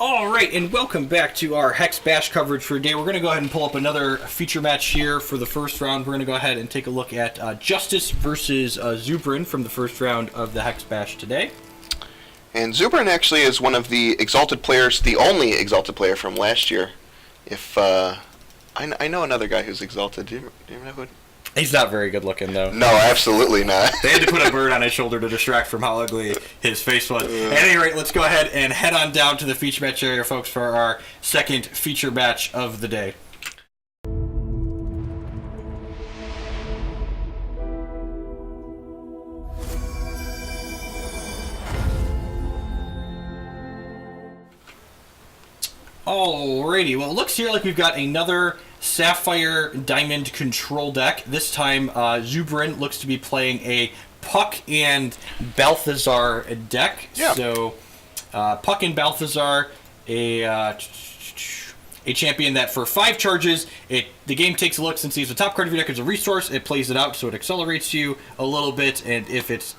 All right, and welcome back to our HEX Bash coverage for today. We're going to go ahead and pull up another feature match here for the first round. We're going to go ahead and take a look at Justiis versus Zubrin from the first round of the HEX Bash today. And Zubrin actually is one of the Exalted players, the only Exalted player from last year. If I know another guy who's Exalted. Do you know who? He's not very good looking, though. No, absolutely not. They had to put a bird on his shoulder to distract from how ugly his face was. At any rate, let's go ahead and head on down to the feature match area, folks, for our second feature match of the day. Alrighty, well, it looks here like we've got another Sapphire Diamond control deck. This time, Zubrin looks to be playing a Puck and Balthazar deck. Yeah. So, Puck and Balthazar, a champion that for 5 charges, the game takes a look and sees the top card of your deck is a resource. It plays it out, so it accelerates you a little bit, and if it's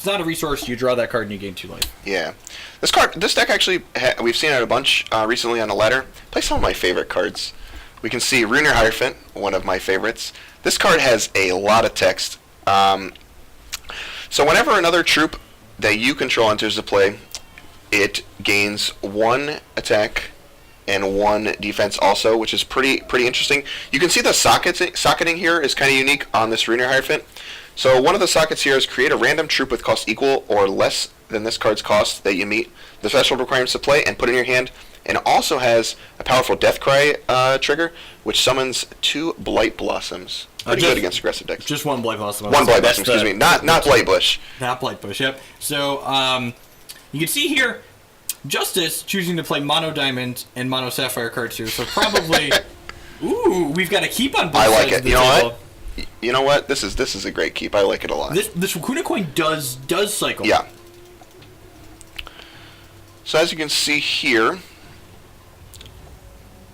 not a resource, you draw that card and you gain 2 life. Yeah. This deck actually, we've seen it a bunch recently on the ladder. Plays some of my favorite cards. We can see Ruiner Hierophant, one of my favorites. This card has a lot of text. So whenever another troop that you control enters the play, it gains 1 attack and 1 defense also, which is pretty interesting. You can see the socketing here is kind of unique on this Ruiner Hierophant. So one of the sockets here is create a random troop with cost equal or less than this card's cost that you meet the threshold requirements to play and put in your hand, and also has a powerful Death Cry trigger, which summons 2 Blight Blossoms. Pretty good against aggressive decks. Just 1 Blight Blossom. 1 Blight Blossom, excuse me. Not Blight Bush. Not Blight Bush, yep. So, you can see here, Justiis choosing to play Mono Diamond and Mono Sapphire cards here, so probably... Ooh, we've got a keep on both sides of the table. table. You know what? You know what? This is a great keep. I like it a lot. This Raccoon coin does cycle. Yeah. So as you can see here,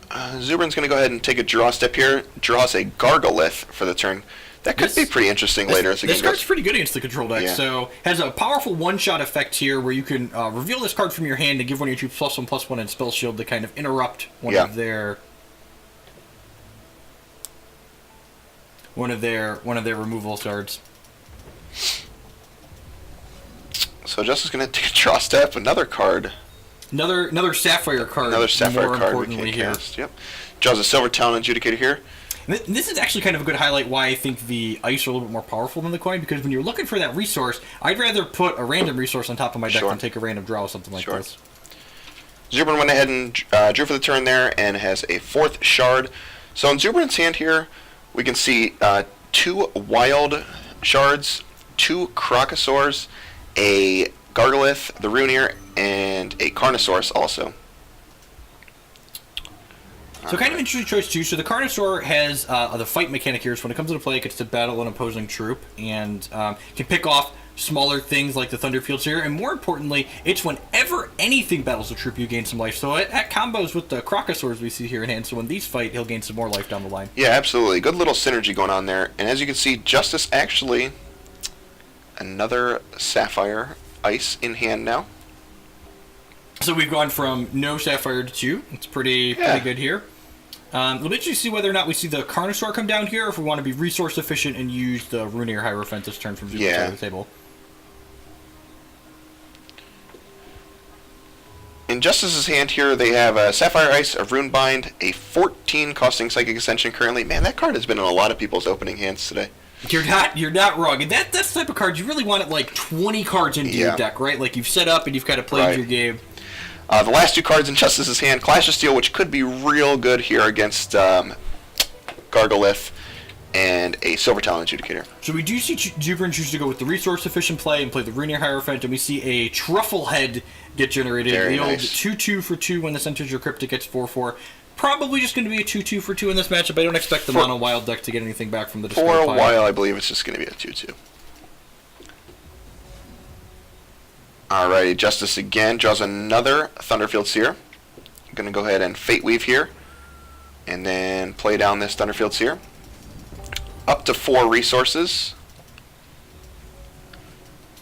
Zubrin's going to go ahead and take a draw step here. Draws a Gargalith for the turn. That could be pretty interesting later as the game goes. This card's pretty good against the control deck. Yeah. So has a powerful one-shot effect here where you can reveal this card from your hand and give one of your troops +1/+1 and spell shield to kind of interrupt one of their removal cards. So Justiis is going to take a draw step, another card. Another Sapphire card. Another Sapphire more card importantly we can here. cast. Yep. Draws a Silver Talon Adjudicator here. And this is actually kind of a good highlight why I think the ice are a little bit more powerful than the coin, because when you're looking for that resource, I'd rather put a random resource on top of my deck than take a random draw or something like this. Zubrin went ahead and drew for the turn there and has a 4th shard. So in Zubrin's hand here, we can see 2 wild shards, 2 Crocosaurs, a Gargalith, the Runeer, and a Carnosaurus also. So kind of interesting choice too. So the Carnosaur has the fight mechanic here. So when it comes into play, it gets to battle an opposing troop and can pick off smaller things like the Thunderfields here. And more importantly, it's whenever anything battles a troop, you gain some life. So it combos with the Crocosaurs we see here in hand. So when these fight, he'll gain some more life down the line. Yeah, absolutely. Good little synergy going on there. And as you can see, Justiis actually another Sapphire Ice in hand now. So we've gone from no Sapphire to 2. It's pretty good here. We'll eventually see whether or not we see the Carnosaur come down here, or if we want to be resource efficient and use the Runeer Hierophant this turn from Zubrin's side of the table. In Justice's hand here, they have a Sapphire Ice, a Runebind, a 14 costing Psychic Ascension currently. Man, that card has been in a lot of people's opening hands today. You're not wrong. And that's the type of card you really want it like 20 cards into your deck, right? Like you've set up and you've kind of played your game. The last 2 cards in Justice's hand, Clash of Steel, which could be real good here against Gargalith, and a Silver Talon Adjudicator. So we do see Zubrin choose to go with the resource-efficient play and play the Runeer Hierophant, and we see a Truffle Head get generated. Very the old nice. 2/2 for 2 when this enters your cryptic gets 4/4. Probably just going to be a 2/2 for 2 in this matchup. I don't expect the Mono Wild deck to get anything back from the discard For a pile. while, I believe it's just going to be a 2/2. Alrighty, Justiis again draws another Thunderfield Seer. I'm going to go ahead and Fate Weave here, and then play down this Thunderfield Seer. Up to 4 resources.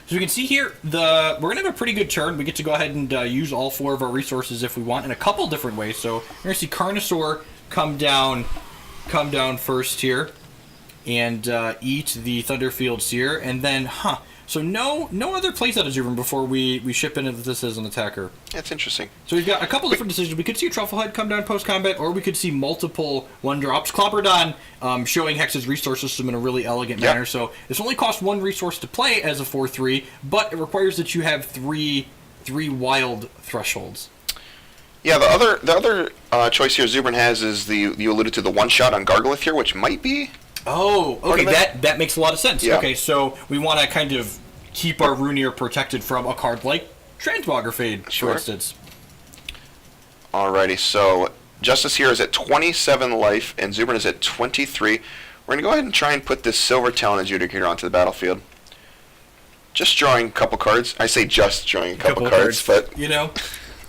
So we can see here, we're going to have a pretty good turn. We get to go ahead and use all 4 of our resources if we want in a couple different ways. So we're going to see Carnosaur come down first here and eat the Thunderfield here. And then, so no other plays out of Zubrin before we ship into this as an attacker. That's interesting. So we've got a couple different decisions. We could see a Trufflehead come down post-combat, or we could see multiple 1-drops. Clobberdon showing Hex's resource system in a really elegant manner. So this only costs 1 resource to play as a 4/3, but it requires that you have three wild thresholds. Yeah, the other choice here Zubrin has is you alluded to the 1-shot on Gargolith here, which might be... Oh, okay, that makes a lot of sense. Yeah. Okay, so we want to kind of keep our Runear protected from a card like Transmogrifade, for instance. Alrighty, so Justice here is at 27 life, and Zubrin is at 23. We're going to go ahead and try and put this Silver Talon Adjudicator onto the battlefield. Just drawing a couple cards. I say just drawing a couple cards, but... You know...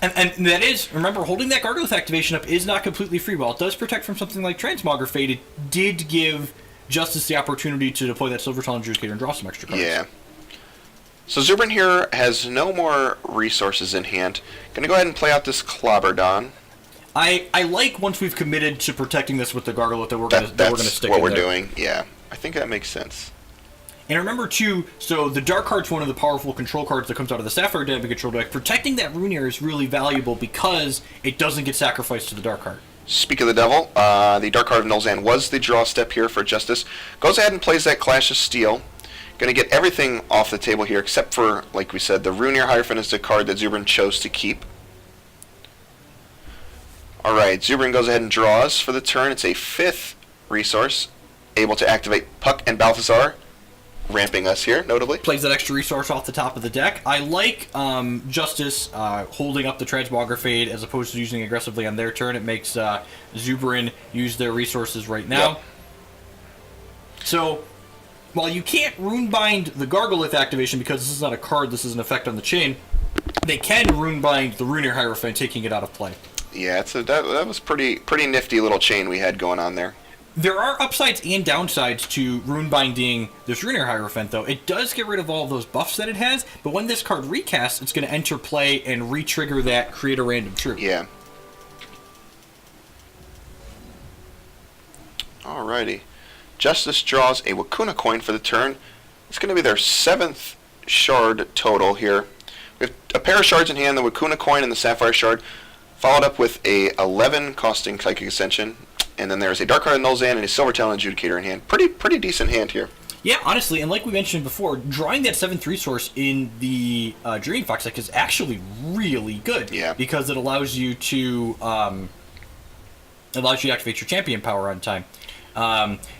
And that is, remember, holding that Gargolith activation up is not completely free. While it does protect from something like Transmogrifade, it did give Justice the opportunity to deploy that Silver Talon Adjudicator and draw some extra cards. Yeah. So Zubrin here has no more resources in hand. Going to go ahead and play out this Clobberdon. I like once we've committed to protecting this with the Gargolith that we're going to stick what in we're there. doing, yeah. I think that makes sense. And remember, too, so the Dark card's one of the powerful control cards that comes out of the Sapphire Diamond control deck. Protecting that Runear is really valuable because it doesn't get sacrificed to the Dark card. Speak of the devil, the Dark card of Nulzan was the draw step here for Justice. Goes ahead and plays that Clash of Steel. Going to get everything off the table here except for, like we said, the Runear Hierophant is the card that Zubrin chose to keep. Alright, Zubrin goes ahead and draws for the turn. It's a 5th resource, able to activate Puck and Balthazar, ramping us here, notably. Plays that extra resource off the top of the deck. I like Justice holding up the Transmogrifade as opposed to using aggressively on their turn. It makes Zubrin use their resources right now. Yep. So, while you can't Runebind the Gargolith activation because this is not a card, this is an effect on the chain, they can Runebind the Runear Hierophant, taking it out of play. Yeah, that was pretty nifty little chain we had going on there. There are upsides and downsides to Runebinding this Runear Hierophant, though. It does get rid of all of those buffs that it has, but when this card recasts, it's going to enter play and re-trigger that create a random troop. Yeah. Alrighty. Justice draws a Wakuna coin for the turn. It's going to be their 7th shard total here. We have a pair of shards in hand, the Wakuna coin and the Sapphire shard, followed up with a 11 costing Psychic Ascension. And then there's a Dark Card of Nulzan and a Silver Talon Adjudicator in hand. Pretty decent hand here. Yeah, honestly, and like we mentioned before, drawing that 7th resource in the Dreaming Fox deck is actually really good. Yeah. Because it allows you to activate your champion power on time.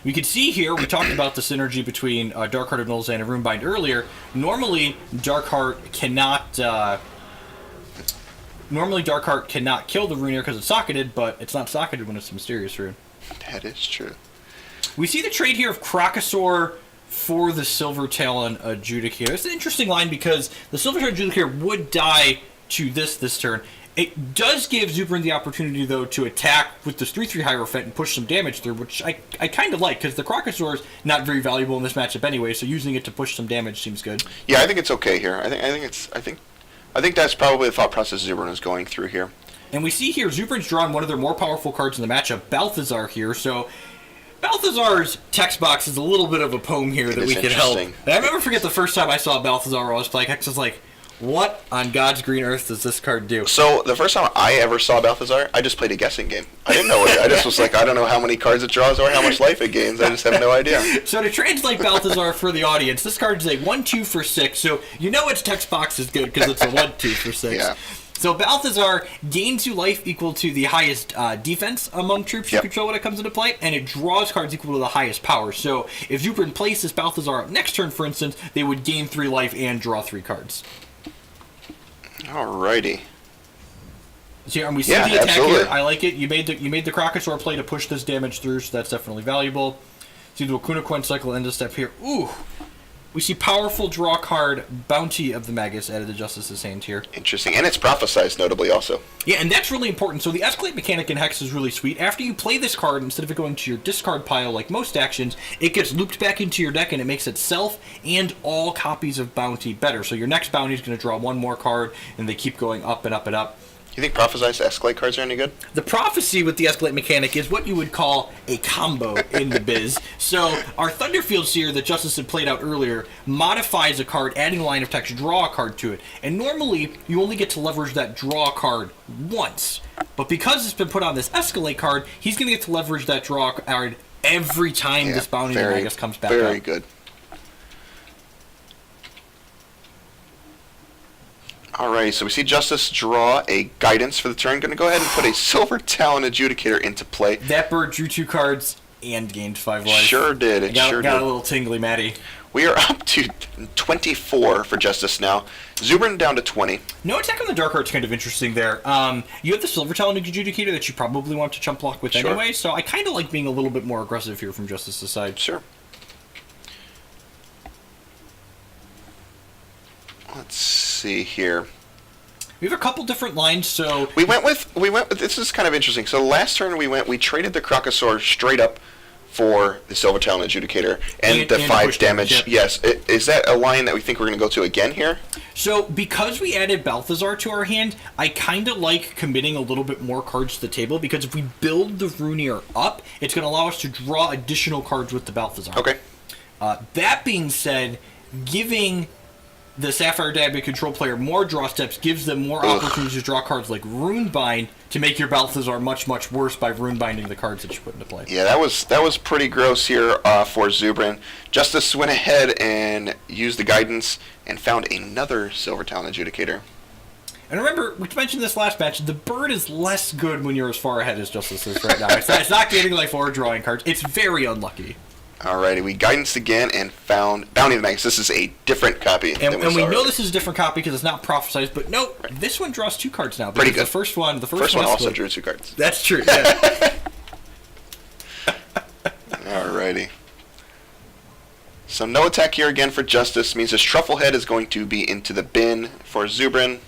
We can see here, we talked about the synergy between Dark Heart of Nulzan and Runebind earlier. Normally, Dark Heart cannot kill the Runear because it's socketed, but it's not socketed when it's a mysterious rune. That is true. We see the trade here of Crocosaur for the Silver Talon Adjudicator. It's an interesting line because the Silver Talon Adjudicator would die to this turn. It does give Zubrin the opportunity, though, to attack with this 3/3 Hierophant and push some damage through, which I kind of like, because the Crocosaur is not very valuable in this matchup anyway, so using it to push some damage seems good. Yeah, I think it's okay here. I think that's probably the thought process Zubrin is going through here. And we see here Zubrin's drawn one of their more powerful cards in the matchup, Balthazar here, so Balthazar's text box is a little bit of a poem here that we can help. And I'll never forget the first time I saw Balthazar while I was playing Hex. I was like, what on God's green earth does this card do? So the first time I ever saw Balthazar, I just played a guessing game. I didn't know it. I just was like, I don't know how many cards it draws or how much life it gains. I just have no idea. So to translate Balthazar for the audience, this card is a 1/2 for 6. So you know its text box is good because it's a 1/2 for 6. Yeah. So Balthazar gains 2 life equal to the highest defense among troops you control when it comes into play, and it draws cards equal to the highest power. So if Zubrin places Balthazar up next turn, for instance, they would gain 3 life and draw 3 cards. Alrighty. So here, and we see the attack here. I like it. You made the Crocosaur play to push this damage through, so that's definitely valuable. See the Wakuna coin cycle end of step here. Ooh. We see powerful draw card Bounty of the Magus added to Justice's hand here. Interesting. And it's prophesized notably also. Yeah, and that's really important. So the Escalate mechanic in Hex is really sweet. After you play this card, instead of it going to your discard pile like most actions, it gets looped back into your deck and it makes itself and all copies of Bounty better. So your next Bounty is going to draw one more card, and they keep going up and up and up. You think prophesized Escalate cards are any good? The prophecy with the Escalate mechanic is what you would call a combo in the biz. So our Thunderfield Seer that Justice had played out earlier modifies a card, adding a line of text, draw a card to it. And normally, you only get to leverage that draw card once. But because it's been put on this Escalate card, he's going to get to leverage that draw card every time this Bounty of the Magus comes back very up. good. Alright, so we see Justice draw a guidance for the turn. Going to go ahead and put a Silver Talon Adjudicator into play. That bird drew 2 cards and gained 5 life. Sure did. It sure got did. a little tingly, Matty. We are up to 24 for Justice now. Zubrin down to 20. No attack on the Dark Art's kind of interesting there. You have the Silver Talon Adjudicator that you probably want to chump block with anyway, so I kind of like being a little bit more aggressive here from Justice's side. Sure. Let's see here. We have a couple different lines, so We went with this is kind of interesting. So last turn we traded the Crocosaur straight up for the Silver Talon Adjudicator and the 5 damage. Yeah. Yes. Is that a line that we think we're going to go to again here? So because we added Balthazar to our hand, I kind of like committing a little bit more cards to the table, because if we build the Runier up, it's going to allow us to draw additional cards with the Balthazar. Okay. That being said, giving the Sapphire Diamond control player more draw steps gives them more opportunities to draw cards like Runebind to make your Balthazar much, much worse by runebinding the cards that you put into play. Yeah, that was pretty gross here for Zubrin. Justice went ahead and used the guidance and found another Silver Talon Adjudicator. And remember, we mentioned this last match, the bird is less good when you're as far ahead as Justice is right now. It's not getting like forward drawing cards. It's very unlucky. Alrighty, we guidance again and found Bounty of the Magus. This is a different copy. And we know this is a different copy because it's not prophesized, but no, this one draws 2 cards now. Pretty good. The first one also drew 2 cards. That's true. Yeah. Alrighty. So no attack here again for Justice. Means his Trufflehead is going to be into the bin for Zubrin.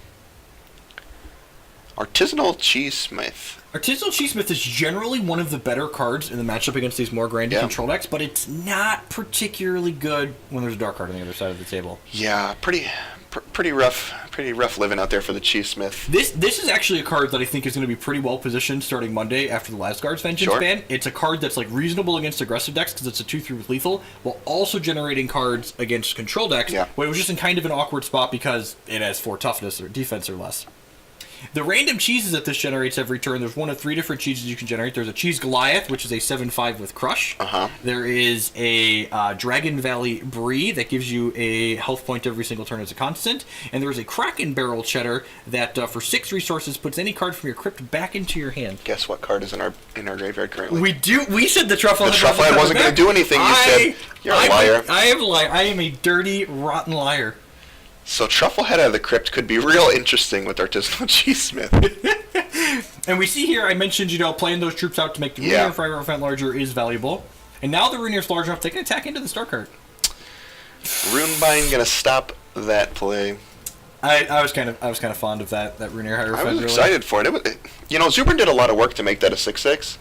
Artisanal Cheesesmith. Artisanal Cheesesmith is generally one of the better cards in the matchup against these more grandy control decks, but it's not particularly good when there's a dark card on the other side of the table. Yeah, pretty rough living out there for the Cheesesmith. This is actually a card that I think is going to be pretty well positioned starting Monday after the Lasgard's Vengeance ban. It's a card that's like reasonable against aggressive decks because it's a 2/3 with lethal, while also generating cards against control decks. Yeah. But it was just in kind of an awkward spot because it has 4 toughness or defense or less. The random cheeses that this generates every turn, there's one of 3 different cheeses you can generate. There's a Cheese Goliath, which is a 7/5 with Crush. There is a Dragon Valley Brie that gives you a health point every single turn as a constant. And there's a Kraken Barrel Cheddar that for 6 resources puts any card from your crypt back into your hand. Guess what card is in our graveyard currently? We said the Trufflehead. The Trufflehead wasn't going to do anything. You said you're a liar. I am a liar. I am a dirty, rotten liar. So Trufflehead out of the crypt could be real interesting with Artisanal Cheesesmith. And we see here, I mentioned, playing those troops out to make the Runier Fire Event larger is valuable. And now the Runier's large enough, they can attack into the Star card. Runebind gonna stop that play. I was kind of fond of that Runier Hierophant. I was excited for it. Zubrin did a lot of work to make that a 6/6,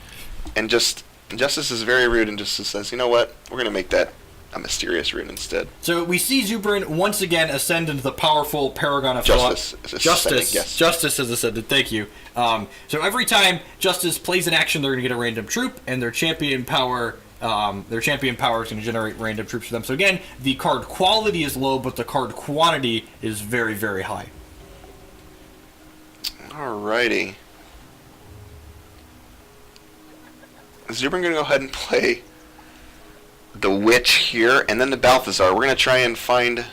and Justice is very rude and just says, you know what, we're gonna make that a mysterious rune instead. So we see Zubrin once again ascend into the powerful Paragon of Justice. Justice has ascended. Thank you. So every time Justice plays an action, they're going to get a random troop, and their champion power is going to generate random troops for them. So again, the card quality is low, but the card quantity is very, very high. Alrighty. Zubrin going to go ahead and play the Witch here, and then the Balthazar. We're going to try and find a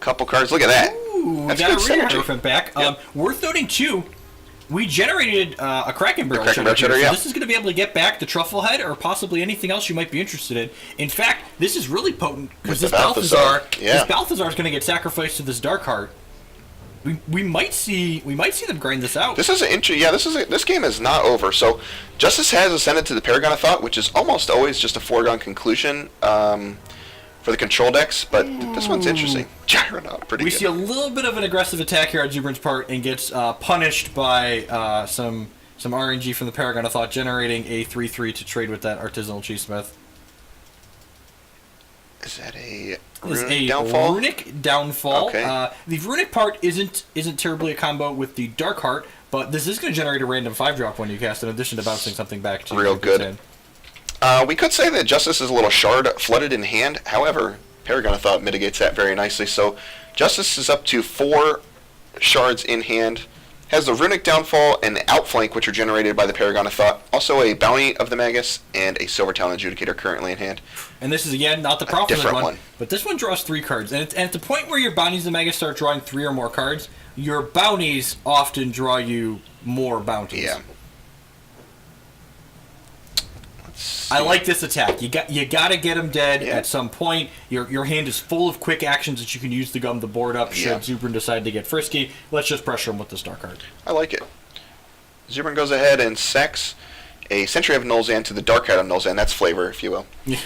couple cards. Look at that. Ooh, we got a Runier Hierophant back. Yep. Worth noting, too, we generated a Kraken Barrel Cheddar. So this is going to be able to get back the Trufflehead or possibly anything else you might be interested in. In fact, this is really potent because this Balthazar is going to get sacrificed to this Dark Heart. We might see them grind this out. This is this game is not over. So Justice has ascended to the Paragon of Thought, which is almost always just a foregone conclusion. for the control decks, but this one's interesting. Gyronaut, pretty We good. see a little bit of an aggressive attack here on Zubrin's part and gets punished by some RNG from the Paragon of Thought, generating a 3/3 to trade with that Artisanal Cheesesmith. Is that a Is runic a downfall? runic downfall. Okay. The runic part isn't terribly a combo with the Dark Heart, but this is going to generate a random 5-drop when you cast, in addition to bouncing something back to Real your good. hand. We could say that Justice is a little shard flooded in hand. However, Paragon of Thought mitigates that very nicely. So Justice is up to 4 shards in hand. Has the Runic Downfall and the Outflank, which are generated by the Paragon of Thought. Also a Bounty of the Magus and a Silver Talon Adjudicator currently in hand. And this is, again, not the profit different one, but this one draws 3 cards. And at the point where your Bounties of the Magus start drawing 3 or more cards, your Bounties often draw you more Bounties. Yeah. I like this attack. You got to get him dead Yeah. at some point. Your hand is full of quick actions that you can use to gum the board up should Yeah. Zubrin decide to get frisky. Let's just pressure him with this Dark Card. I like it. Zubrin goes ahead and sacks a Sentry of Nolzan to the Dark Hat of Nolzan. That's flavor, if you will. Yeah.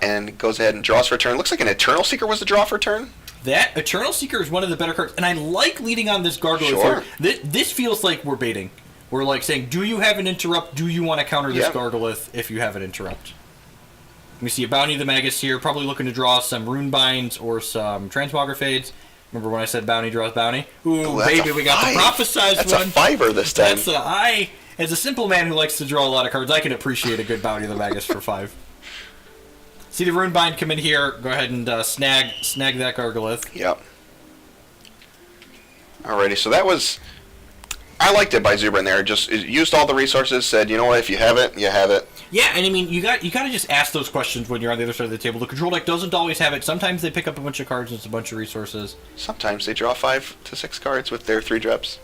And goes ahead and draws for a turn. Looks like an Eternal Seeker was the draw for a turn. That Eternal Seeker is one of the better cards, and I like leading on this Gargoyle. Sure. This feels like we're baiting. We're like saying, do you have an interrupt? Do you want to counter this Yeah. Gargolith if you have an interrupt? We see a Bounty of the Magus here, probably looking to draw some Rune Binds or some Transmogrifades. Remember when I said Bounty draws Bounty? Ooh, that's baby, a we got the 5. prophesized That's one. a 5er this time. As a simple man who likes to draw a lot of cards, I can appreciate a good Bounty of the Magus for 5. See the Rune Bind come in here. Go ahead and snag that Gargolith. Yep. Alrighty, so that was... I liked it by Zubrin there. Just used all the resources, said, you know what, if you have it, you have it. Yeah, and I mean, you got to just ask those questions when you're on the other side of the table. The control deck doesn't always have it. Sometimes they pick up a bunch of cards and it's a bunch of resources. Sometimes they draw 5 to 6 cards with their 3 drops.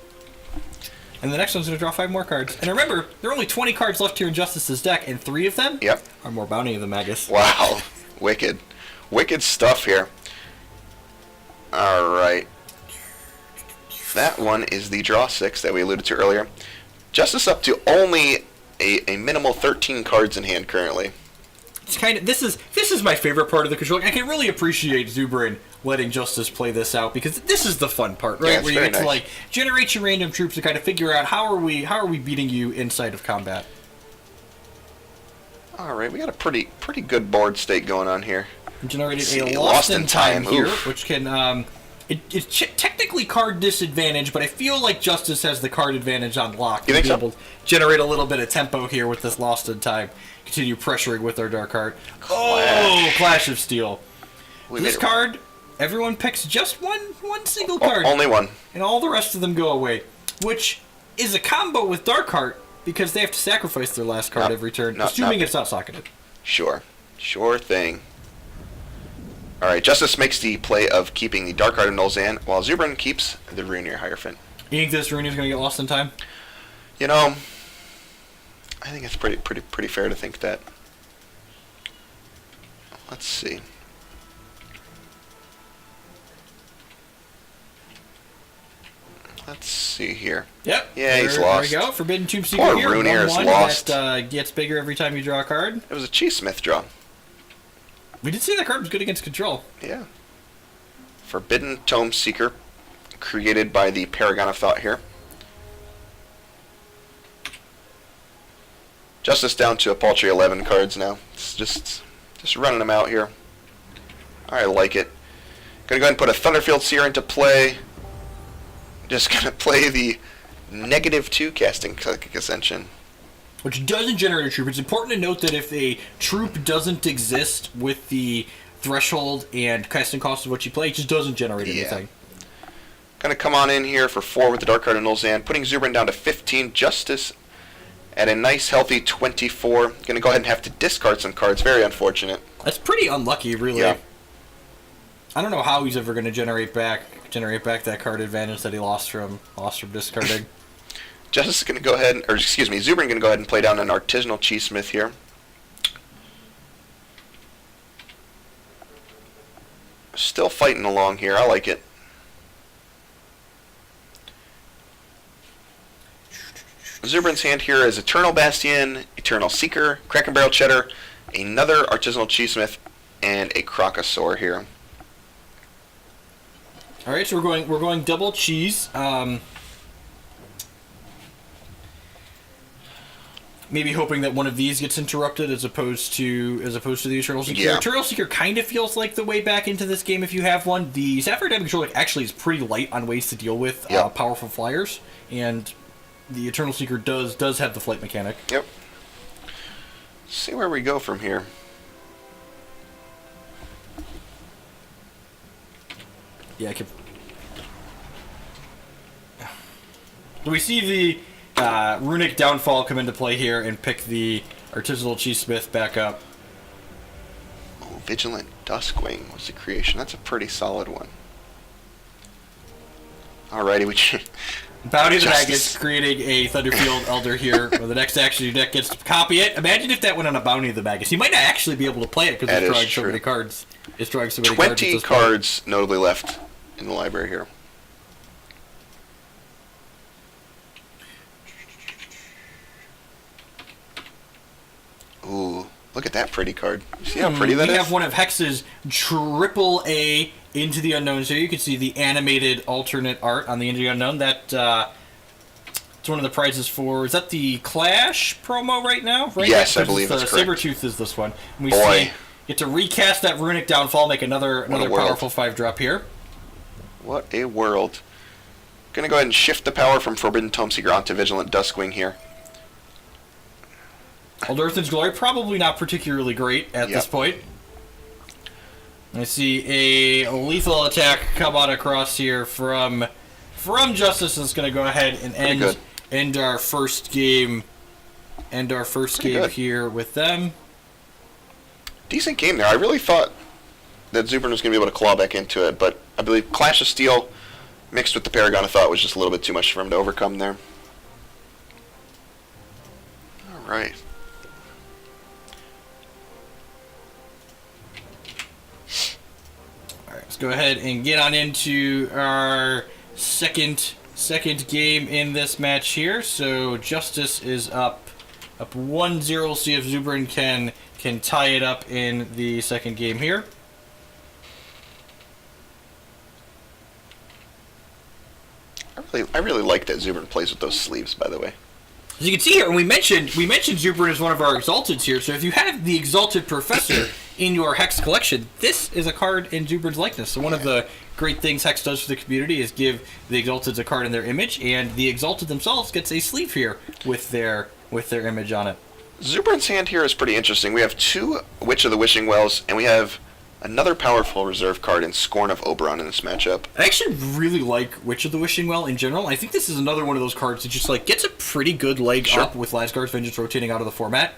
And the next one's going to draw 5 more cards. And remember, there are only 20 cards left here in Justice's deck, and 3 of them Yep. are more Bounty of the Magus. Wow. Wicked. Wicked stuff here. Alright. That one is the draw 6 that we alluded to earlier. Justice up to only a minimal 13 cards in hand currently. It's kind of this is my favorite part of the control. I can really appreciate Zubrin letting Justice play this out, because this is the fun part, right? Yeah, it's where you very get to nice. generate your random troops to kind of figure out how are we beating you inside of combat. Alright, we got a pretty good board state going on here. We generated See, a Lost in Time here, oof. which can it's technically card disadvantage, but I feel like Justice has the card advantage on lock. You think so? Able to generate a little bit of tempo here with this Lost in Time. Continue pressuring with our Dark Card. Oh, Clash of Steel. We This made it- card, everyone picks just one single card, Only one. and all the rest of them go away, which is a combo with Dark Heart because they have to sacrifice their last card every turn, assuming it's not socketed. Sure. Sure thing. Alright, Justice makes the play of keeping the Dark Heart of Nolzan, while Zubrin keeps the Runir Hierophant. You think this Rooney's going to get Lost in Time? You know, I think it's pretty fair to think that. Let's see. Let's see here. Yep. Yeah, he's lost. There we go. Forbidden Tomb Seeker Poor here. Runir is 1/1 lost. That gets bigger every time you draw a card. It was a Cheesesmith draw. We did say that card was good against control. Yeah. Forbidden Tome Seeker, created by the Paragon of Thought here. Justice down to a paltry 11 cards now. It's just running them out here. I like it. Gonna go ahead and put a Thunderfield Seer into play. Just gonna play the -2 casting Psychic Ascension. Which doesn't generate a troop. It's important to note that if a troop doesn't exist with the threshold and casting cost of what you play, it just doesn't generate anything. Gonna come on in here for 4 with the Dark Card of Nolzan, putting Zubrin down to 15. Justice at a nice healthy 24. Gonna go ahead and have to discard some cards. Very unfortunate. That's pretty unlucky, really. Yeah. I don't know how he's ever going to generate back that card advantage that he lost from discarding. Justice is gonna go ahead, or excuse me, Zubrin gonna go ahead and play down an Artisanal Cheesesmith here. Still fighting along here. I like it. Zubrin's hand here is Eternal Bastion, Eternal Seeker, Crack and Barrel Cheddar, another Artisanal Cheesesmith, and a Crocosaur here. All right, so we're going double cheese. Maybe hoping that one of these gets interrupted as opposed to the Eternal Seeker. Yeah. Eternal Seeker kind of feels like the way back into this game if you have one. The Sapphire Diamond Controller actually is pretty light on ways to deal with powerful flyers, and the Eternal Seeker does have the flight mechanic. Yep. Let's see where we go from here. Yeah, Do we see the Runic Downfall come into play here and pick the Artisanal Cheesesmith back up? Oh, Vigilant Duskwing was the creation. That's a pretty solid one. Alrighty, Bounty the Justice. Magus creating a Thunderfield Elder here, where the next action your deck gets to copy it. Imagine if that went on a Bounty of the Magus. You might not actually be able to play it because it's drawing so many cards. It's drawing so many 20 cards notably left in the library here. Ooh, look at that pretty card. You see how pretty that is? We have one of Hex's AAA Into the Unknown. So you can see the animated alternate art on the Into the Unknown. That it's one of the prizes for. Is that the Clash promo right now? Right? Yes, I believe that's correct. Sabretooth is this one. And we Boy. get to recast that Runic Downfall, make another powerful 5-drop here. What a world. Gonna go ahead and shift the power from Forbidden Tomeseeker onto Vigilant Duskwing here. Old Earthen's Glory, probably not particularly great at this point. I see a lethal attack come on across here from Justice. That's going to go ahead and end our first game. End our first game here with them. Decent game there. I really thought that Zubrin was going to be able to claw back into it, but I believe Clash of Steel mixed with the Paragon I thought was just a little bit too much for him to overcome there. All right. Let's go ahead and get on into our second game in this match here. So Justice is up 1-0. See if Zubrin can tie it up in the second game here. I really like that Zubrin plays with those sleeves, by the way. As you can see here, and we mentioned Zubrin as one of our Exalteds here, so if you have the Exalted Professor in your Hex collection, this is a card in Zubrin's likeness. So one of the great things Hex does for the community is give the Exalteds a card in their image, and the Exalted themselves gets a sleeve here with their image on it. Zubrin's hand here is pretty interesting. We have 2 Witch of the Wishing Wells, and we have another powerful reserve card in Scorn of Oberon in this matchup. I actually really like Witch of the Wishing Well in general. I think this is another one of those cards that just gets a pretty good leg up with Lasgar's Vengeance rotating out of the format.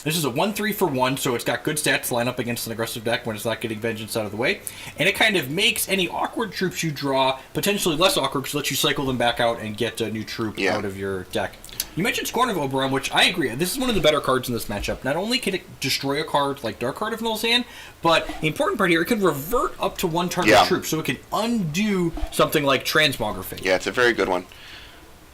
This is a 1-3 for 1, so it's got good stats to line up against an aggressive deck when it's not getting Vengeance out of the way. And it kind of makes any awkward troops you draw potentially less awkward because it lets you cycle them back out and get a new troop out of your deck. You mentioned Scorn of Oberon, which I agree. This is one of the better cards in this matchup. Not only can it destroy a card like Dark Heart of Null's Hand, but the important part here, it can revert up to 1 target troop, so it can undo something like Transmogrifate. Yeah, it's a very good one.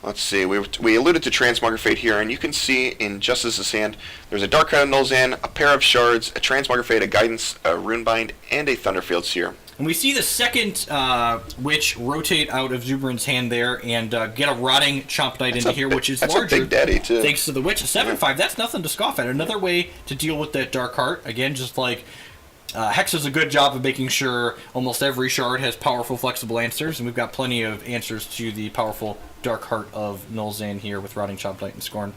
Let's see. We alluded to Transmogrifate here, and you can see in Justice's hand, there's a Dark Heart of Null's Hand, a pair of shards, a Transmogrifate, a Guidance, a Runebind, and a Thunderfield Seer. And we see the second Witch rotate out of Zubrin's hand there and get a Rotting Chomp Knight into here, which is larger. That's a big daddy, too. Thanks to the Witch. 7-5, that's nothing to scoff at. Another way to deal with that Dark Heart. Again, just like Hex does a good job of making sure almost every shard has powerful, flexible answers, and we've got plenty of answers to the powerful Dark Heart of Nullzane here with Rotting Chomp Knight and Scorn.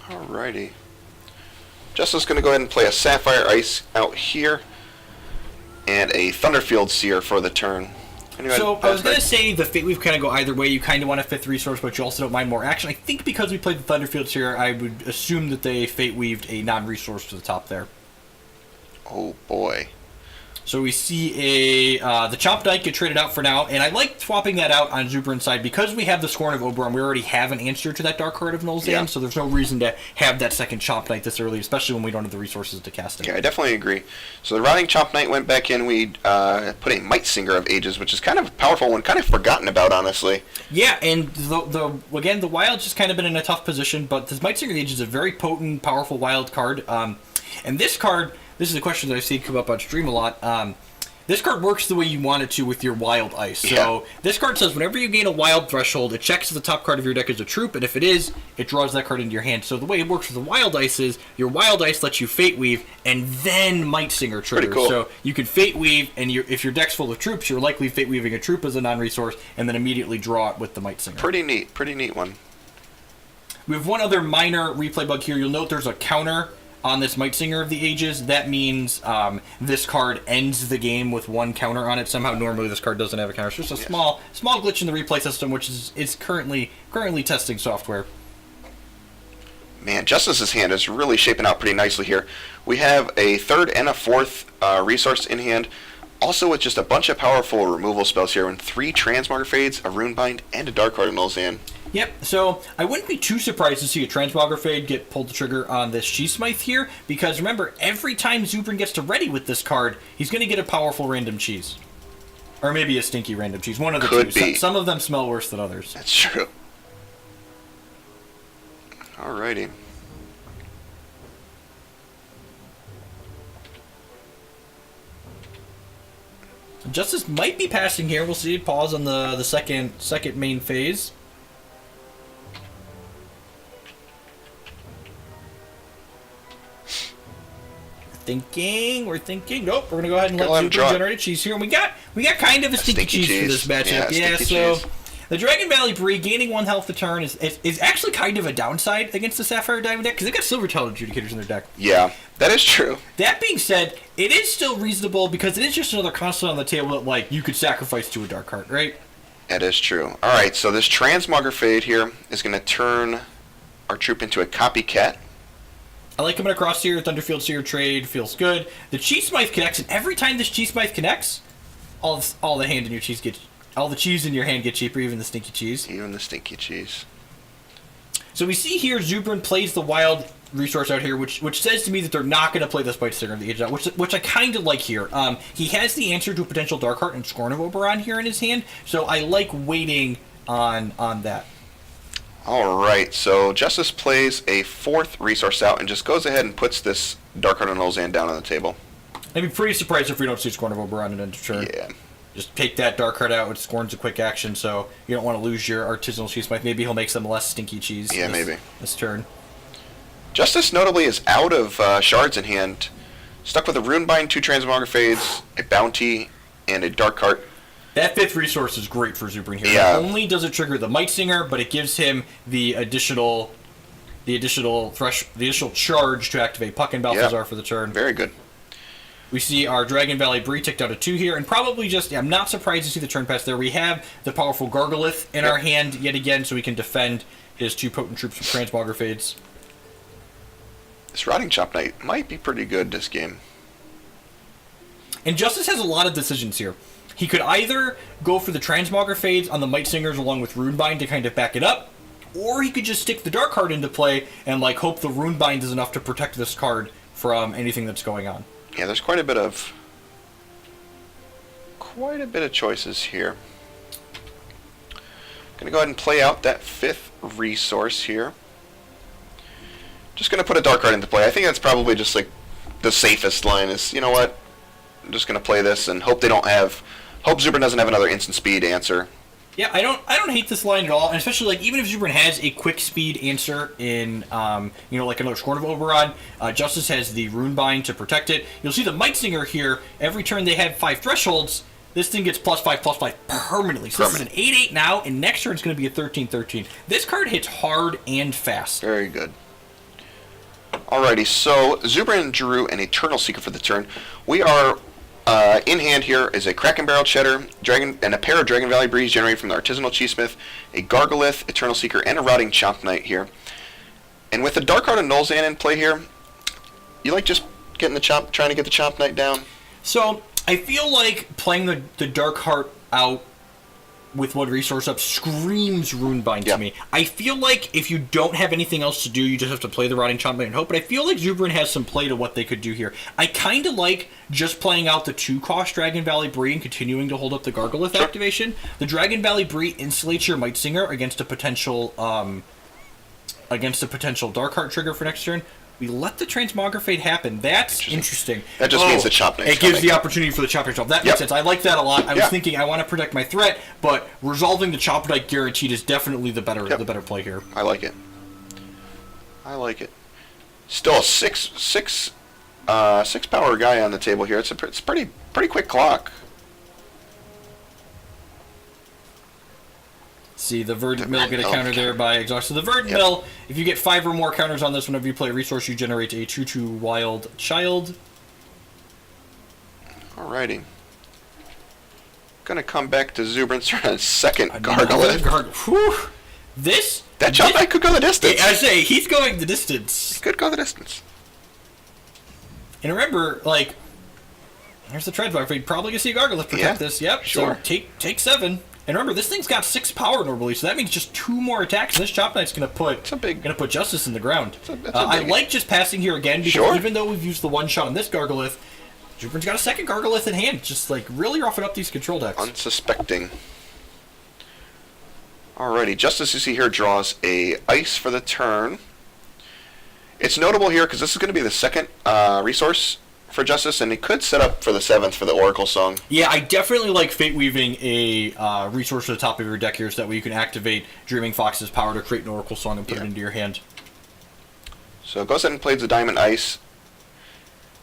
Alrighty. Justice is going to go ahead and play a Sapphire Ice out here, and a Thunderfield Seer for the turn. So I was going to say the Fate Weave kind of go either way. You kind of want a 5th resource, but you also don't mind more action. I think because we played the Thunderfield Seer, I would assume that they Fate Weaved a non-resource to the top there. Oh boy. So we see the Chomp Knight get traded out for now, and I like swapping that out on Zubrin's side. Because we have the Scorn of Oberon, we already have an answer to that Dark Heart of Nullzane, so there's no reason to have that second Chomp Knight this early, especially when we don't have the resources to cast it. Yeah, I definitely agree. So the Rotting Chomp Knight went back in. We put a Might Singer of Ages, which is kind of a powerful one, kind of forgotten about, honestly. Yeah, and again, the Wild's just kind of been in a tough position, but this Might Singer of Ages is a very potent, powerful wild card. And this card, this is a question that I've seen come up on stream a lot. This card works the way you want it to with your Wild Ice. So this card says whenever you gain a Wild Threshold, it checks if the top card of your deck is a troop, and if it is, it draws that card into your hand. So the way it works with the Wild Ice is your Wild Ice lets you Fate Weave, and then Might Singer triggers. Pretty cool. So you can Fate Weave, and if your deck's full of troops, you're likely Fate Weaving a troop as a non-resource, and then immediately draw it with the Might Singer. Pretty neat one. We have one other minor replay bug here. You'll note there's a counter on this Might Singer of the Ages. That means this card ends the game with one counter on it. Somehow normally this card doesn't have a counter. It's just a small glitch in the replay system, which is currently testing software. Man, Justice's hand is really shaping out pretty nicely here. We have a third and a fourth resource in hand, also with just a bunch of powerful removal spells here, and 3 Transmogrifades, a Runebind, and a Dark Heart of Nulzan. Yep, so I wouldn't be too surprised to see a Transmogrifade get pulled the trigger on this Cheese here, because remember, every time Zubrin gets to ready with this card, he's going to get a powerful random cheese. Or maybe a stinky random cheese, one of the Could two. be. Some of them smell worse than others. That's true. Alrighty. Justice might be passing here. We'll see. Pause on the second main phase. We're thinking. Nope, we're gonna go ahead and let Zubrin generate a cheese here. And we got kind of a stinky cheese for this matchup. Yeah, so cheese. The Dragon Valley Brie gaining 1 health a turn is actually kind of a downside against the Sapphire Diamond deck because they got Silver Talent Adjudicators in their deck. Yeah, that is true. That being said, it is still reasonable because it is just another constant on the table that like you could sacrifice to a Dark Heart, right? That is true. All right, so this Transmogrifade here is going to turn our troop into a Copycat. I like coming across here. Thunderfield Seer trade feels good. The Cheese Smythe connects, and every time this Cheese Smythe connects, all the hand in your cheese gets, all the cheese in your hand get cheaper, even the stinky cheese. Even the stinky cheese. So we see here Zubrin plays the wild resource out here, which says to me that they're not going to play this Might Singer of the Ages out, which I kind of like here. He has the answer to a potential Dark Heart and Scorn of Oberon here in his hand, so I like waiting on that. Alright, so Justice plays a 4th resource out and just goes ahead and puts this Dark Heart of Nulzan down on the table. I'd be pretty surprised if we don't see Scorn of Oberon in end of turn. Yeah. Just take that Dark Heart out, which Scorn's a quick action, so you don't want to lose your Artisanal Cheese Smythe. Maybe he'll make some less stinky cheese this turn. Justice notably is out of shards in hand, stuck with a Runebind, 2 Transmogrifades, a Bounty, and a Dark Heart. That 5th resource is great for Zubrin here. Yeah. Not only does it trigger the Might Singer, but it gives him the additional charge to activate Puck and Balthazar for the turn. Very good. We see our Dragon Valley Brie ticked out a 2 here, and probably just, I'm not surprised to see the turn pass there. We have the powerful Gargolith in our hand yet again, so we can defend his 2 potent troops with Transmogrifades. This Rotting Chop Knight might be pretty good this game. And Justice has a lot of decisions here. He could either go for the Transmogrifades on the Might Singers along with Runebind to kind of back it up, or he could just stick the Dark Heart into play and like hope the Runebind is enough to protect this card from anything that's going on. Yeah, there's quite a bit of choices here. Gonna go ahead and play out that 5th resource here. Just gonna put a Dark Heart into play. I think that's probably just like the safest line is, you know what? I'm just gonna play this and hope Zubrin doesn't have another instant speed answer. Yeah, I don't hate this line at all, and especially like even if Zubrin has a quick speed answer in like another Scorn of Oberon, Justice has the Runebind to protect it. You'll see the Might Singer here. Every turn they have 5 thresholds. This thing gets +5/+5 permanently. So this is an 8/8 now, and next turn it's going to be a 13/13. This card hits hard and fast. Very good. Alrighty, so Zubrin drew an Eternal Seeker for the turn. We are in hand here is a Kraken Barrel Cheddar, and a pair of Dragon Valley Breeze generated from the Artisanal Cheesesmith, a Gargolith, Eternal Seeker, and a Rotting Chomp Knight here. And with the Dark Heart of Nulzan in play here, you like just trying to get the Chomp Knight down? So I feel like playing the Dark Heart out with one resource up screams Runebind to me. I feel like if you don't have anything else to do, you just have to play the Rotting Chomp Knight and hope, but I feel like Zubrin has some play to what they could do here. I kind of like just playing out the 2-cost Dragon Valley Brie and continuing to hold up the Gargolith activation. The Dragon Valley Brie insulates your Might Singer against a potential Dark Heart trigger for next turn. we let the Transmogrifate happen. That's interesting. That just means the Chop Knight's It gives coming. the opportunity for the Chop Knight to That makes sense. I like that a lot. I was thinking I want to protect my threat, but resolving the Chop Knight guaranteed is definitely the better play here. I like it. I like it. Still a six power guy on the table here. It's pretty quick clock. See, the Verdant Mill get a counter there by Exhaust. So the Verdant Mill, if you get 5 or more counters on this, whenever you play a resource, you generate a 2/2 Wild Child. Alrighty. Gonna come back to Zubrin on a second Gargolith. That Chop Knight could go the distance. I say, he's going the distance. He could go the distance. And remember, like, there's the Transmogrifate. You're probably going to see a Gargolith protect this. Yep, sure. So take 7. And remember, this thing's got 6 power normally, so that means just 2 more attacks. And this Chop Knight's going to put Justiis in the ground. I like just passing here again, because even though we've used the one shot on this Gargolith, Zubrin's got a second Gargolith in hand. Just, like, really roughing up these control decks. Unsuspecting. Alrighty, Justiis, you see here, draws a Ice for the turn. It's notable here because this is going to be the second resource for Justiis, and it could set up for the 7th for the Oracle Song. Yeah, I definitely like Fate Weaving a resource at the top of your deck here, so that way you can activate Dreaming Fox's power to create an Oracle Song and put it into your hand. So it goes ahead and plays the Diamond Ice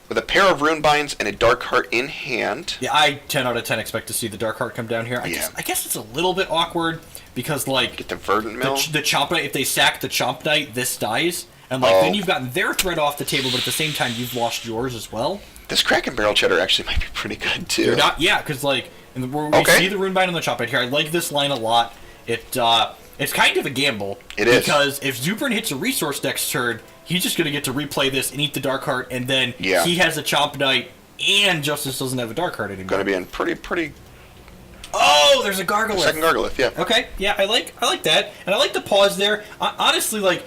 with a pair of Runebinds and a Dark Heart in hand. Yeah, I 10 out of 10 expect to see the Dark Heart come down here. I guess it's a little bit awkward because, like, get the Verdant Mill. The Chomp Knight, if they sack the Chomp Knight, this dies. And, like, then you've gotten their threat off the table, but at the same time, you've lost yours as well. This Kraken Barrel Cheddar actually might be pretty good, too. Because, like, we see the Runebind on the Chomp Knight here. I like this line a lot. It's kind of a gamble. It is. Because if Zubrin hits a resource next turn, he's just going to get to replay this and eat the Dark Heart, and then he has a Chomp Knight, and Justiis doesn't have a Dark Heart anymore. Going to be in pretty... Oh, there's a Gargolith. Second Gargolith, yeah. Okay, yeah, I like that, and I like the pause there. Honestly, like,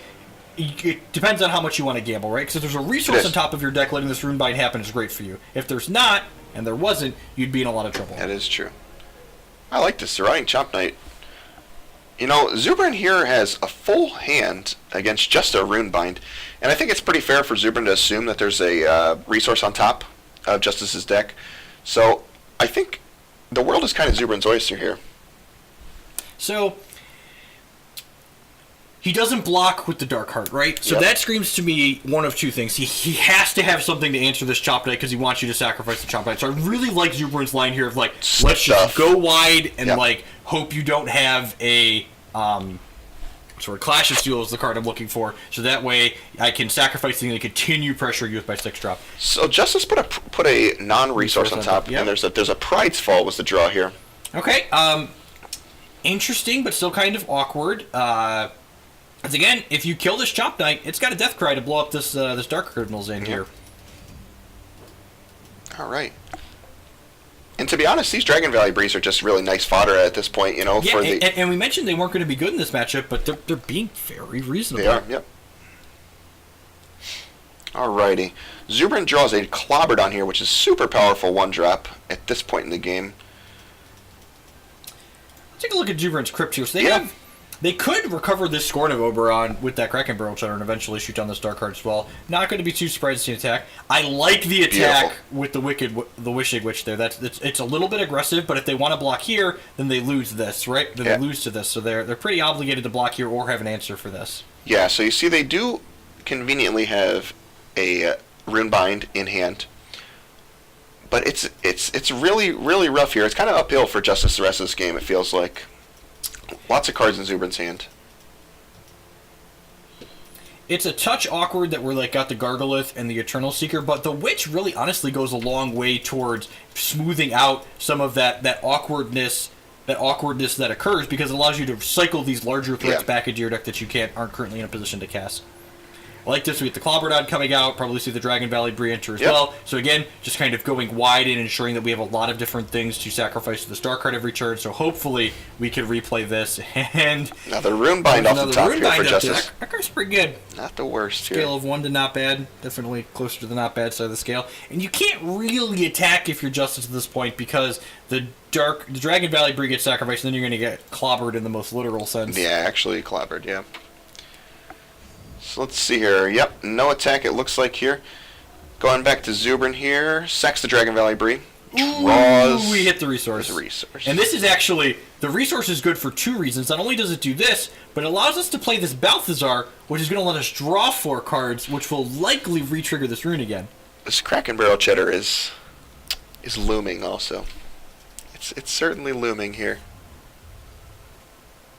it depends on how much you want to gamble, right? Because if there's a resource on top of your deck, letting this Runebind happen is great for you. If there's not, and there wasn't, you'd be in a lot of trouble. That is true. I like this Surviving Chomp Knight. You know, Zubrin here has a full hand against just a Runebind, and I think it's pretty fair for Zubrin to assume that there's a resource on top of Justice's deck. So I think the world is kind of Zubrin's oyster here. So he doesn't block with the Dark Heart, right? So that screams to me one of two things. He has to have something to answer this Chomp Knight because he wants you to sacrifice the Chomp Knight. So I really like Zubrin's line here of, like, let's just go wide and like hope you don't have a sort of Clash of Steel is the card I'm looking for. So that way I can sacrifice things and continue pressuring you with my 6-drop. So Justice put a non-resource on top, and there's a Pride's Fall was the draw here. Okay, interesting, but still kind of awkward. Because again, if you kill this Chomp Knight, it's got a Death Cry to blow up this Dark Criminals in here. All right. And to be honest, these Dragon Valley Breeze are just really nice fodder at this point, you know. Yeah, and we mentioned they weren't going to be good in this matchup, but they're being very reasonable. They are, yep. Alrighty. Zubrin draws a Clobbered here, which is super powerful 1-drop at this point in the game. Let's take a look at Zubrin's Crypt here. So they could recover this Scorn of Oberon with that Kraken Barrel Cheddar and eventually shoot down this Dark Heart as well. Not going to be too surprised to see an attack. I like the attack with the Wishing Witch there. It's a little bit aggressive, but if they want to block here, then they lose this, right? Then they lose to this. So they're pretty obligated to block here or have an answer for this. Yeah, so you see they do conveniently have a Runebind in hand. But it's really, really rough here. It's kind of uphill for Justice the rest of this game, it feels like. Lots of cards in Zubrin's hand. It's a touch awkward that we're like got the Gargolith and the Eternal Seeker, but the Witch really honestly goes a long way towards smoothing out some of that awkwardness that occurs because it allows you to cycle these larger threats back into your deck that you aren't currently in a position to cast. I like this. We get the Clobbered coming out. Probably see the Dragon Valley Bree enter as well. So again, just kind of going wide and ensuring that we have a lot of different things to sacrifice to the Star card every turn. So hopefully we can replay this. And another Runebind off the top here for Justice. That card's pretty good. Not the worst here. Scale of 1 to not bad. Definitely closer to the not bad side of the scale. And you can't really attack if you're Justice at this point because the Dragon Valley Bree gets sacrificed, and then you're going to get clobbered in the most literal sense. Yeah, actually clobbered, yeah. So let's see here. Yep, no attack it looks like here. Going back to Zubrin here. Sacks the Dragon Valley Bree. Draws. Ooh, we hit the resource. And this is actually, the resource is good for two reasons. Not only does it do this, but it allows us to play this Balthazar, which is going to let us draw 4 cards, which will likely re-trigger this rune again. This Kraken Barrel Cheddar is looming also. It's certainly looming here.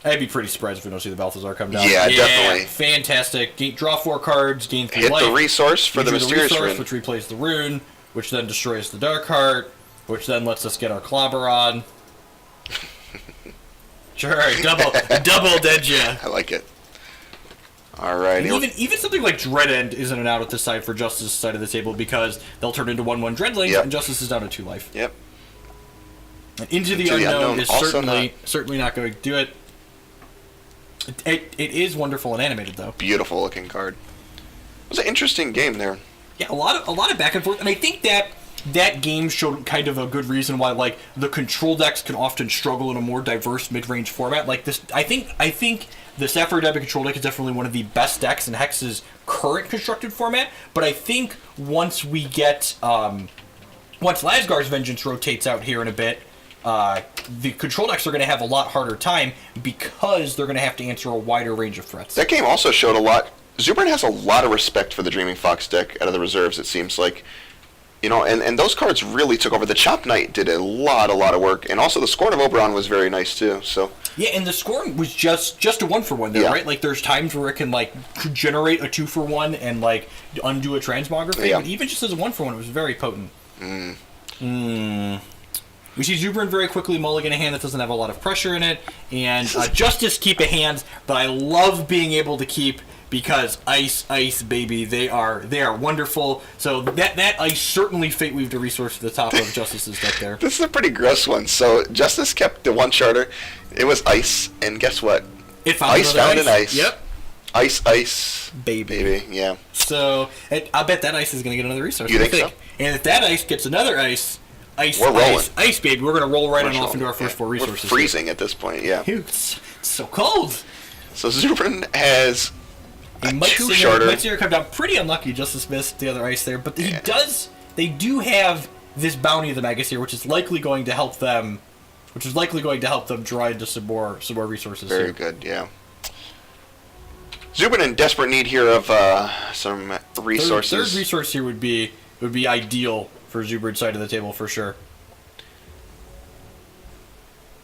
I'd be pretty surprised if we don't see the Balthazar come down. Yeah, definitely. Fantastic. Draw 4 cards, gain 3 Hit life. the resource for the Mysterious Rune. Which replays the rune, which then destroys the Dark Heart, which then lets us get our Clobber on. Sure, double did ya. I like it. Alright. Even something like Dread End isn't an out at this side for Justice' side of the table because they'll turn into 1/1 Dreadlings, and Justice is down to 2 life. Yep. And Into the Unknown is certainly not going to do it. It is wonderful and animated though. Beautiful looking card. It was an interesting game there. Yeah, a lot of back and forth, and I think that game showed kind of a good reason why like the control decks can often struggle in a more diverse mid-range format. Like this, I think the Sapphire Diamond control deck is definitely one of the best decks in Hex's current constructed format. But I think once we get once Lasgar's Vengeance rotates out here in a bit, the control decks are going to have a lot harder time because they're going to have to answer a wider range of threats. That game also showed a lot. Zubrin has a lot of respect for the Dreaming Fox deck out of the reserves, it seems like. You know, and those cards really took over. The Chop Knight did a lot of work, and also the Scorn of Oberon was very nice too. So yeah, and the Scorn was just a 1-for-1 there, right? Like there's times where it can like generate a 2-for-1 and like undo a transmography, but even just as a 1-for-1, it was very potent. We see Zubrin very quickly mulligan a hand that doesn't have a lot of pressure in it, and Justice keep a hand that I love being able to keep. Because ice, baby, they are wonderful. So that ice certainly fate weaved a resource to the top of Justice's deck there. This is a pretty gross one. So Justice kept the one charter. It was ice, and guess what? It found an ice. Yep. Ice, baby. Yeah. So I bet that ice is going to get another resource. You think so? And if that ice gets another ice, we're rolling. Ice, baby, we're going to roll right on off into our first 4 resources. We're freezing at this point. Yeah. It's so cold. So Zubrin has. Might Singer come down pretty unlucky. Justice missed the other ice there, but they do have this bounty of the Magus here, which is likely going to help them. Draw into some more resources. Very good, yeah. Zubrin in desperate need here of some resources. Third resource here would be ideal for Zubrin's side of the table for sure.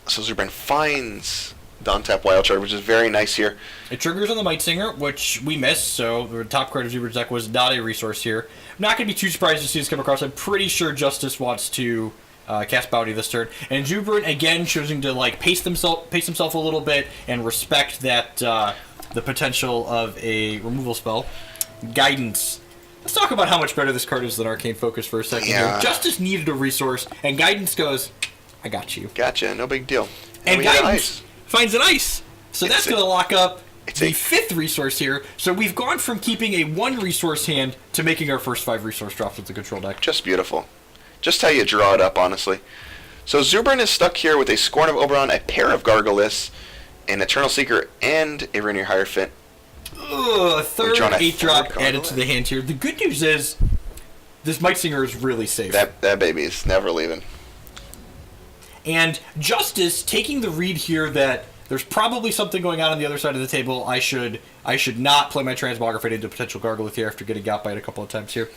So Zubrin finds the untap Wild Charge, which is very nice here. It triggers on the Might Singer, which we missed, so the top card of Zubrin's deck was not a resource here. I'm not going to be too surprised to see this come across. I'm pretty sure Justice wants to cast Bounty this turn. And Zubrin, again, choosing to like pace himself a little bit and respect that the potential of a removal spell. Guidance. Let's talk about how much better this card is than Arcane Focus for a second here. Justice needed a resource, and Guidance goes, I got you. Gotcha, no big deal. And Guidance finds an ice. So that's going to lock up the 5th resource here. So we've gone from keeping a 1 resource hand to making our first 5 resource drops with the control deck. Just beautiful. Just how you draw it up, honestly. So Zubrin is stuck here with a Scorn of Oberon, a pair of Gargulus, an Eternal Seeker, and a Rainier Hierophant. A third 8 drop added to the hand here. The good news is this Might Singer is really safe. That baby is never leaving. And Justice taking the read here that there's probably something going on the other side of the table. I should not play my Transmography into potential Gargulith here after getting got by it a couple of times here.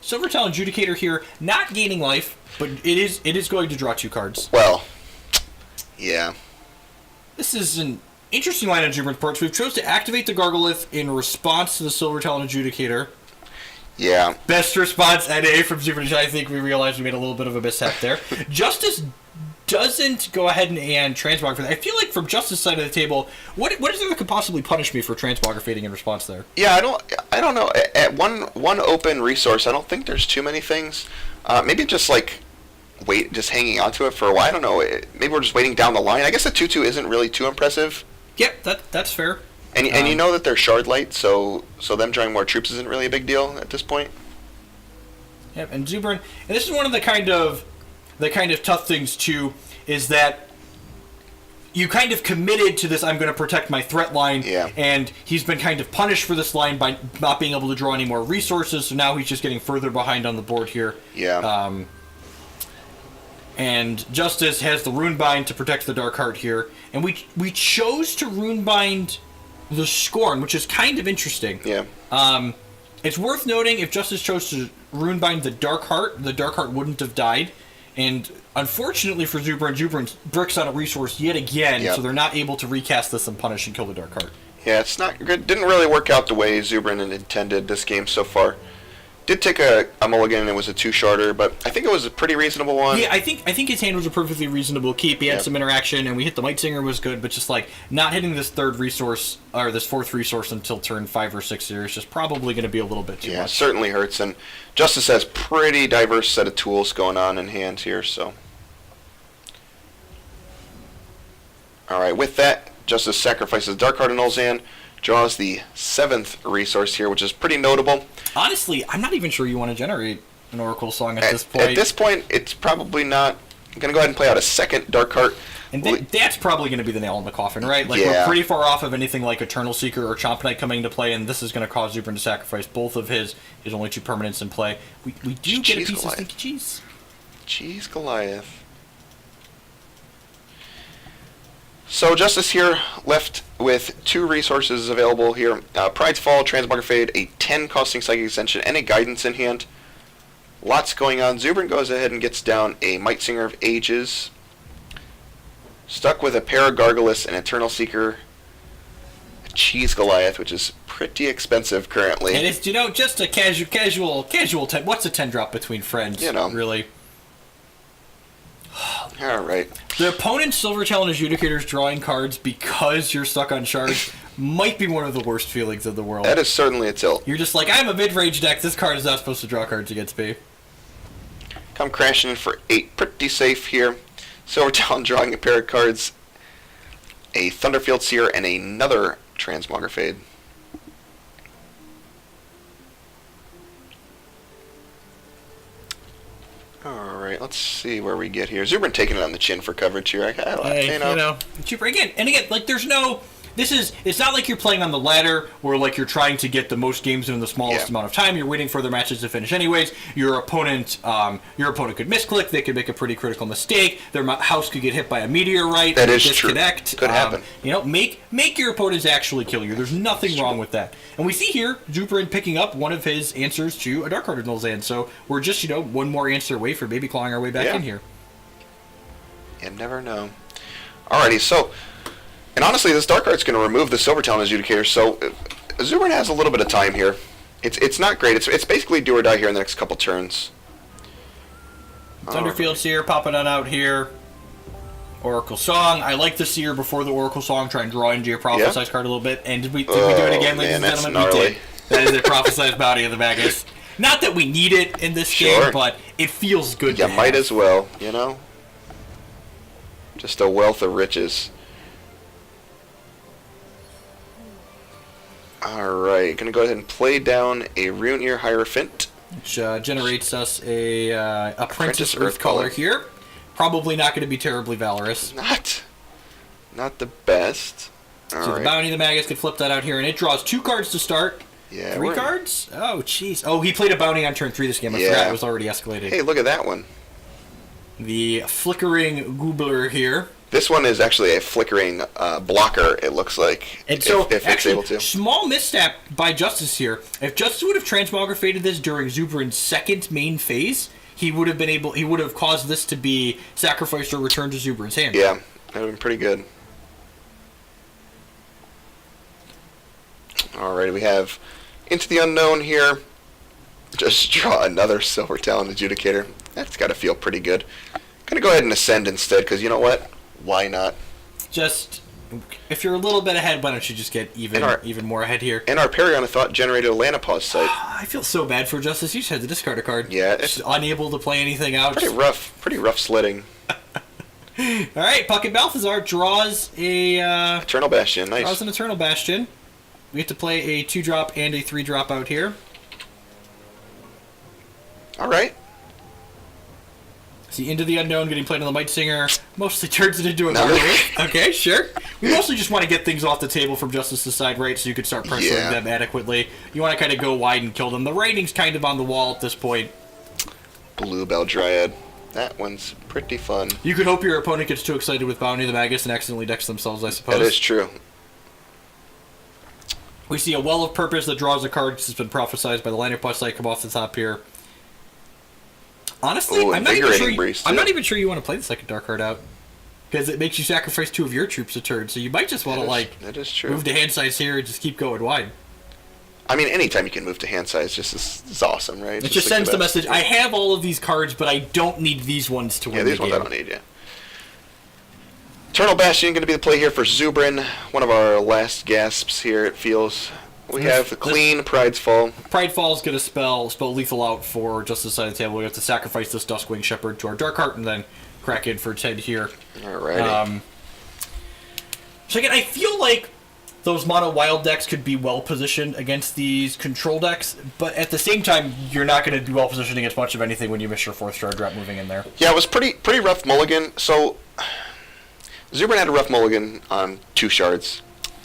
Silvertail Adjudicator here, not gaining life, but it is going to draw 2 cards. Well, yeah. This is an interesting line of Zubrin's parts. We've chose to activate the Gargulith in response to the Silvertail Adjudicator. Yeah. Best response NA from Zubrin. I think we realized we made a little bit of a mishap there. Justice doesn't go ahead and transmograph. I feel like from Justice side of the table, what is there that could possibly punish me for transmogrifating in response there? Yeah, I don't know. At one open resource, I don't think there's too many things. Maybe just like just hanging on to it for a while. I don't know. Maybe we're just waiting down the line. I guess the 2/2 isn't really too impressive. Yep, that's fair. And you know that they're shard light, so them drawing more troops isn't really a big deal at this point. Yep, and Zubrin, and this is one of the kind of tough things too, is that you kind of committed to this, I'm going to protect my threat line, Yeah. and he's been kind of punished for this line by not being able to draw any more resources, so now he's just getting further behind on the board here. Yeah. And Justiis has the Runebind to protect the Dark Heart here, and we chose to Runebind the Scorn, which is kind of interesting. Yeah. It's worth noting, if Justiis chose to Runebind the Dark Heart wouldn't have died. And unfortunately for Zubrin bricks on a resource yet again, Yep. so they're not able to recast this and punish and kill the Dark Heart. Yeah, it's not good. Didn't really work out the way Zubrin had intended this game so far. Did take a mulligan, and it was a 2-sharder, but I think it was a pretty reasonable one. Yeah, I think his hand was a perfectly reasonable keep. He had Yep. some interaction, and we hit the Might Singer was good, but just like not hitting this third resource or this fourth resource until turn 5 or 6 here is just probably going to be a little bit too Yeah, it much. certainly hurts. And Justice has pretty diverse set of tools going on in hand here, so. Alright, with that, Justice sacrifices Dark Heart and Olzan, draws the 7th resource here, which is pretty notable. Honestly, I'm not even sure you want to generate an Oracle Song at this point. At this point, it's probably not. I'm going to go ahead and play out a second Dark Heart. And that's probably going to be the nail in the coffin, right? Like, Yeah. we're pretty far off of anything like Eternal Seeker or Chomp Knight coming into play, and this is going to cause Zubrin to sacrifice both of his only 2 permanents in play. We do get a Jeez, piece Goliath. of Stinky Cheese. Jeez, Goliath. So Justice here left with 2 resources available here. Pride's Fall, Transmogrifade, a 10 costing Psychic Extension, and a Guidance in hand. Lots going on. Zubrin goes ahead and gets down a Might Singer of Ages. Stuck with a Paragargulus, an Eternal Seeker, a Cheese Goliath, which is pretty expensive currently. And it's, just a casual 10. What's a 10 drop between friends, really? Alright. The opponent's Silver Talon Adjudicator's drawing cards because you're stuck on shards might be one of the worst feelings in the world. That is certainly a tilt. You're just like, I'm a mid-range deck, this card is not supposed to draw cards against me. Come crashing in for 8. Pretty safe here. Silver Talon drawing a pair of cards, a Thunderfield Seer, and another Transmogrifade. Alright, let's see where we get here. Zubrin taking it on the chin for coverage here. Cheaper again. And again, like, there's no... It's not like you're playing on the ladder where, like, you're trying to get the most games in the smallest amount of time. You're waiting for their matches to finish anyways. Your opponent could misclick. They could make a pretty critical mistake. Their house could get hit by a meteorite. That is disconnect. True. Could happen. Make your opponents actually kill you. There's nothing wrong with that. And we see here Zubrin picking up one of his answers to a Dark Hearted Nulzan. So we're just, one more answer away from maybe clawing our way back in here. You never know. Alrighty, so... And honestly, this Dark Heart's going to remove the Silver Talon Adjudicator, so Zubrin has a little bit of time here. It's not great. It's basically do or die here in the next couple turns. Thunderfield Seer popping on out here. Oracle Song. I like the Seer before the Oracle Song. Try and draw into your Prophesize card a little bit. And did we do it again, ladies and gentlemen? We did. That is a Prophesize Bounty of the Magus. Not that we need it in this game, but it feels good to have. Might as well, Just a wealth of riches. Alright, gonna go ahead and play down a Runeir Hierophant. Which generates us a Apprentice Earthcaller here. Probably not going to be terribly valorous. Not the best. So the Bounty of the Magus could flip that out here, and it draws 2 cards to start. Yeah, 3 cards? Oh, jeez. Oh, he played a Bounty on turn 3 this game. I forgot it was already escalated. Hey, look at that one. The Flickering Goobler here. This one is actually a flickering blocker, it looks like, and so, if it's able to. Small misstep by Justice here. If Justice would have transmogrifated this during Zubrin's second main phase, he would have caused this to be sacrificed or returned to Zubrin's hand. Yeah, that would have been pretty good. Alright, we have Into the Unknown here. Just draw another Silver Talon Adjudicator. That's got to feel pretty good. Gonna go ahead and Ascend instead, because you know what? Why not? Just, if you're a little bit ahead, why don't you just get even more ahead here? And our Paragon of Thought generated a Lanapause site. I feel so bad for Justice. You just had to discard a card. Yeah. It's unable to play anything out. Pretty rough sledding. Alright, Puckett Balthazar draws a... Eternal Bastion, nice. Draws an Eternal Bastion. We have to play a 2-drop and a 3-drop out here. Alright. See, Into the Unknown getting played on the Might Singer mostly turns it into a No. Marlies. Okay, sure. We mostly just want to get things off the table from Justice's side, right, so you can start pressuring them adequately. You want to kind of go wide and kill them. The rating's kind of on the wall at this point. Bluebell Dryad. That one's pretty fun. You could hope your opponent gets too excited with Bounty the Magus and accidentally decks themselves, I suppose. That is true. We see a Well of Purpose that draws a card that's been prophesized by the lineup plus I come off the top here. Honestly, Ooh, I'm not even sure. Breeze, I'm too. not even sure you want to play the second dark card out because it makes you sacrifice 2 of your troops a turn. So you might just want to That is true. move to hand size here and just keep going wide. I mean, anytime you can move to hand size, is awesome, right? It just like sends the best. message: I have all of these cards, but I don't need these ones to win Yeah, these the ones game. I don't need. Yeah. Eternal Bastion going to be the play here for Zubrin. One of our last gasps here. It feels. We have clean Pride's Fall. Pridefall is going to spell lethal out for Justice side of the table. We have to sacrifice this Duskwing Shepherd to our Dark Heart and then crack in for its head here. Alrighty. So again, I feel like those mono wild decks could be well positioned against these control decks, but at the same time, you're not going to be well positioned against much of anything when you miss your 4th star drop moving in there. Yeah, it was pretty rough mulligan. So Zubrin had a rough mulligan on 2 shards,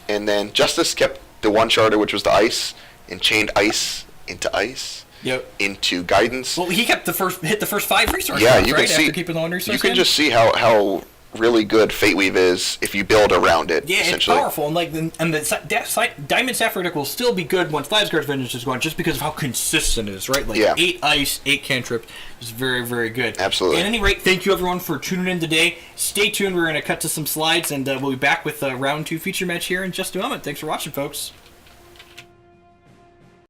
and then Justice kept the 1 sharder, which was the ice, and chained ice into ice. Yep. Into guidance. Well, he kept hit the first 5 resources, Yeah, right? you can see. After keeping the 1 resource You can in? just see how really good Fate Weave is if you build around it. Yeah, it's essentially. powerful, and the Diamond Sapphire deck will still be good once Thysgar's Vengeance is gone, just because of how consistent it is, right? Like 8 ice, 8 cantrip is very, very good. Absolutely. At any rate, thank you everyone for tuning in today. Stay tuned. We're going to cut to some slides, and we'll be back with round 2 feature match here in just a moment. Thanks for watching, folks.